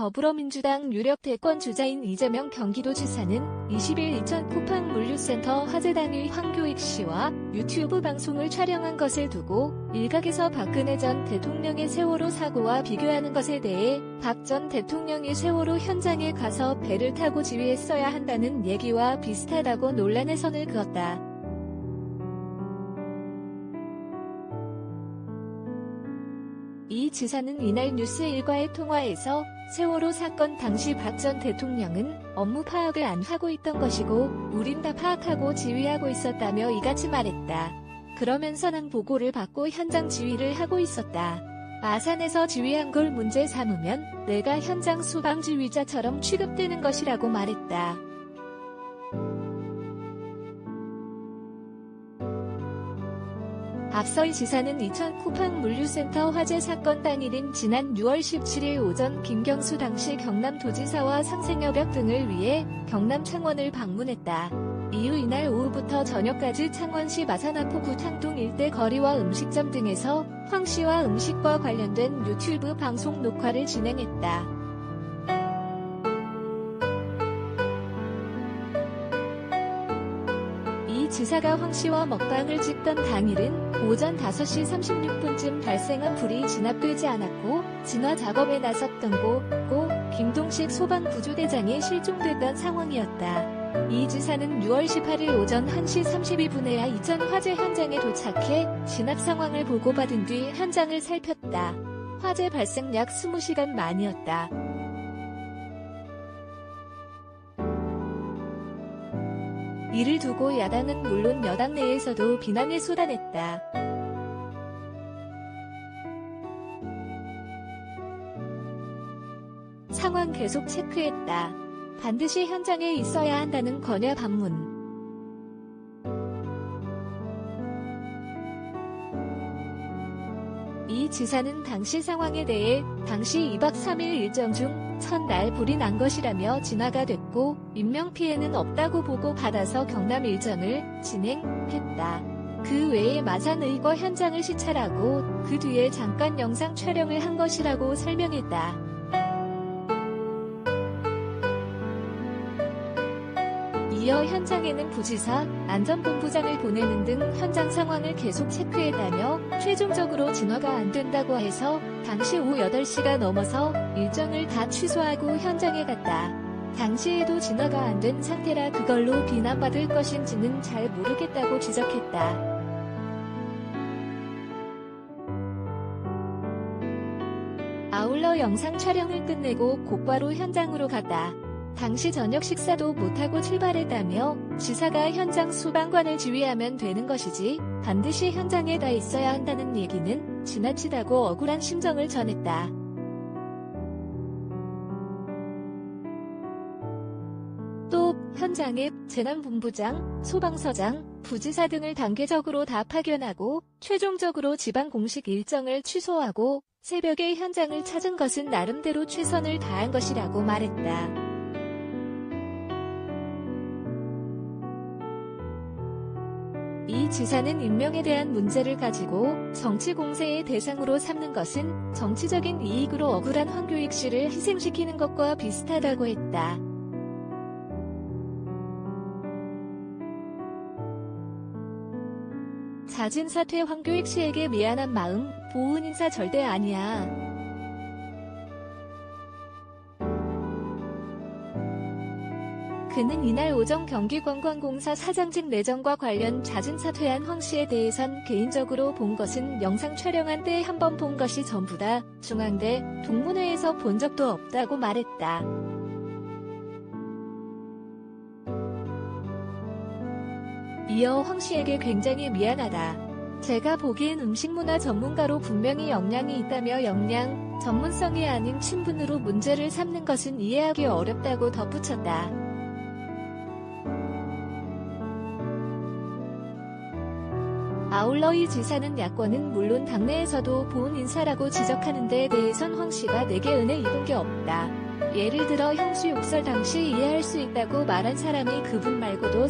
더불어민주당 유력 대권주자인 이재명 경기도지사는 20일 인천 쿠팡 물류센터 화재 당일 황교익 씨와 유튜브 방송을 촬영한 것을 두고 일각에서 박근혜 전 대통령의 세월호 사고와 비교하는 것에 대해 박 전 대통령이 세월호 현장에 가서 배를 타고 지휘했어야 한다는 얘기와 비슷하다고 논란의 선을 그었다. 이 지사는 이날 뉴스일과의 통화에서 세월호 사건 당시 박 전 대통령은 업무 파악을 안 하고 있던 것이고 우린 다 파악하고 지휘하고 있었다며 이같이 말했다. 그러면서 난 보고를 받고 현장 지휘를 하고 있었다. 아산에서 지휘한 걸 문제 삼으면 내가 현장 소방 지휘자처럼 취급되는 것이라고 말했다. 앞서 이 지사는 인천 쿠팡 물류센터 화재 사건 당일인 지난 6월 17일 오전 김경수 당시 경남도지사와 상생협약 등을 위해 경남 창원을 방문했다. 이후 이날 오후부터 저녁까지 창원시 마산하포구 탕동 일대 거리와 음식점 등에서 황 씨와 음식과 관련된 유튜브 방송 녹화를 진행했다. 지사가 황 씨와 먹방을 찍던 당일은 오전 5시 36분쯤 발생한 불이 진압되지 않았고 진화 작업에 나섰던 고 김동식 소방구조대장이 실종됐던 상황이었다. 이 지사는 6월 18일 오전 1시 32분에야 이천 화재 현장에 도착해 진압 상황을 보고받은 뒤 현장을 살폈다. 화재 발생 약 20시간 만이었다. 이를 두고 야당은 물론 여당 내에서도 비난을 쏟아냈다. 상황 계속 체크했다. 반드시 현장에 있어야 한다는 권야 반문. 이 지사는 당시 상황에 대해 당시 2박 3일 일정 중 첫날 불이 난 것이라며 진화가 됐고 인명피해는 없다고 보고받아서 경남 일정을 진행했다. 그 외에 마산의거 현장을 시찰하고 그 뒤에 잠깐 영상 촬영을 한 것이라고 설명했다. 이어 현장에는 부지사, 안전본부장을 보내는 등 현장 상황을 계속 체크했다며 최종적으로 진화가 안 된다고 해서 당시 오후 8시가 넘어서 일정을 다 취소하고 현장에 갔다. 당시에도 진화가 안 된 상태라 그걸로 비난받을 것인지는 잘 모르겠다고 지적했다. 아울러 영상 촬영을 끝내고 곧바로 현장으로 갔다. 당시 저녁 식사도 못하고 출발했다며 지사가 현장 소방관을 지휘하면 되는 것이지 반드시 현장에 다 있어야 한다는 얘기는 지나치다고 억울한 심정을 전했다. 또 현장에 재난본부장, 소방서장, 부지사 등을 단계적으로 다 파견하고 최종적으로 지방 공식 일정을 취소하고 새벽에 현장을 찾은 것은 나름대로 최선을 다한 것이라고 말했다. 이 지사는 인명에 대한 문제를 가지고 정치 공세의 대상으로 삼는 것은 정치적인 이익으로 억울한 황교익 씨를 희생시키는 것과 비슷하다고 했다. 잦은 사퇴 황교익 씨에게 미안한 마음, 보은 인사 절대 아니야. 그는 이날 오전 경기관광공사 사장직 내정과 관련 잦은 사퇴한 황 씨에 대해선 개인적으로 본 것은 영상 촬영한 때 한 번 본 것이 전부다. 중앙대 동문회에서 본 적도 없다고 말했다. 이어 황 씨에게 굉장히 미안하다. 제가 보기엔 음식문화 전문가로 분명히 역량이 있다며 역량, 전문성이 아닌 친분으로 문제를 삼는 것은 이해하기 어렵다고 덧붙였다. 아울러 이 지사는 야권은 물론 당내에서도 보은 인사라고 지적하는 데에 대해선 황 씨가 내게 은혜 입은 게 없다. 예를 들어 형수 욕설 당시 이해할 수 있다고 말한 사람이 그분 말고도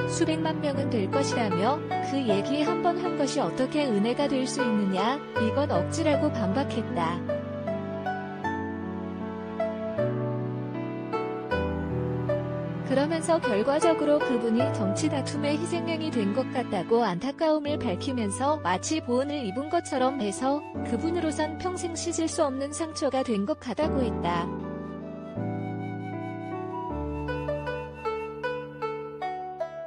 수백만 명은 될 것이라며 그 얘기 한 번 한 것이 어떻게 은혜가 될 수 있느냐, 이건 억지라고 반박했다. 그러면서 결과적으로 그분이 정치 다툼의 희생양이 된 것 같다고 안타까움을 밝히면서 마치 보은을 입은 것처럼 해서 그분으로선 평생 씻을 수 없는 상처가 된 것 같다고 했다.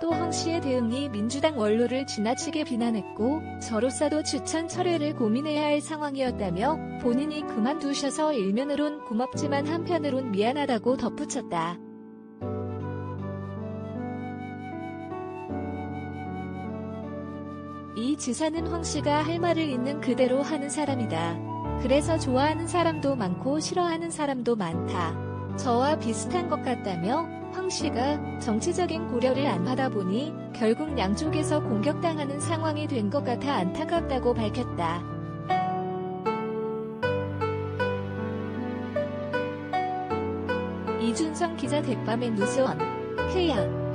또 황 씨의 대응이 민주당 원로를 지나치게 비난했고 저로서도 추천 철회를 고민해야 할 상황이었다며 본인이 그만두셔서 일면으론 고맙지만 한편으론 미안하다고 덧붙였다. 이 지사는 황 씨가 할 말을 있는 그대로 하는 사람이다. 그래서 좋아하는 사람도 많고 싫어하는 사람도 많다. 저와 비슷한 것 같다며 황 씨가 정치적인 고려를 안 하다 보니 결국 양쪽에서 공격당하는 상황이 된 것 같아 안타깝다고 밝혔다. 이준성 기자, 댓밤의 누스원. 해양